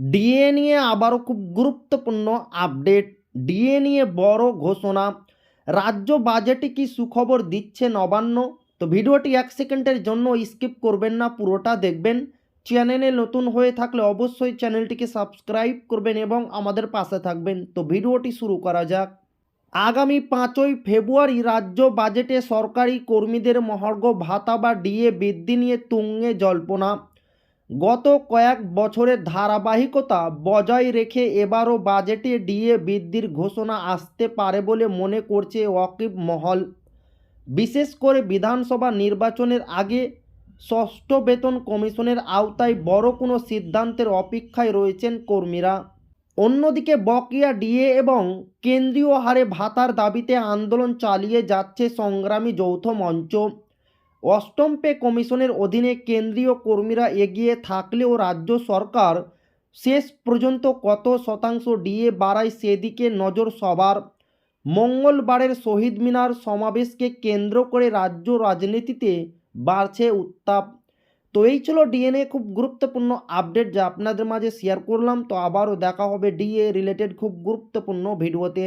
DA নিয়ে আবারও খুব গুরুত্বপূর্ণ আপডেট। ডিএ নিয়ে বড় ঘোষণা। রাজ্য বাজেটে কি সুখবর দিচ্ছে নবান্ন? তো ভিডিওটি 1 সেকেন্ডের জন্য স্কিপ করবেন না, পুরোটা দেখবেন। চ্যানেলে নতুন হয়ে থাকলে অবশ্যই চ্যানেলটিকে সাবস্ক্রাইব করবেন এবং আমাদের পাশে থাকবেন। তো ভিডিওটি শুরু করা যাক। আগামী 5ই ফেব্রুয়ারি রাজ্য বাজেটে সরকারি কর্মীদের মহার্ঘ ভাতা বা ডিএ বৃদ্ধি নিয়ে তুঙ্গে জল্পনা। গত কয়েক বছরের ধারাবাহিকতা বজায় রেখে এবারও বাজেটে ডিএ বৃদ্ধির ঘোষণা আসতে পারে বলে মনে করছে ওয়াকিব মহল। বিশেষ করে বিধানসভা নির্বাচনের আগে ষষ্ঠ বেতন কমিশনের আওতায় বড় কোনো সিদ্ধান্তের অপেক্ষায় রয়েছেন কর্মীরা। অন্যদিকে বকেয়া ডিএ এবং কেন্দ্রীয় হারে ভাতার দাবিতে আন্দোলন চালিয়ে যাচ্ছে সংগ্রামী যৌথ মঞ্চ। অষ্টম পে কমিশনের অধীনে কেন্দ্রীয় কর্মীরা এগিয়ে থাকলেও রাজ্য সরকার শেষ পর্যন্ত কত শতাংশ ডিএ বাড়ায় সেদিকে নজর সবার। মঙ্গলবারের শহীদ মিনার সমাবেশকে কেন্দ্র করে রাজ্য রাজনীতিতে বাড়ছে উত্তাপ। তো এই ছিল ডিএনএ খুব গুরুত্বপূর্ণ আপডেট যা আপনাদের মাঝে শেয়ার করলাম। তো আবারও দেখা হবে ডিএ রিলেটেড খুব গুরুত্বপূর্ণ ভিডিওতে।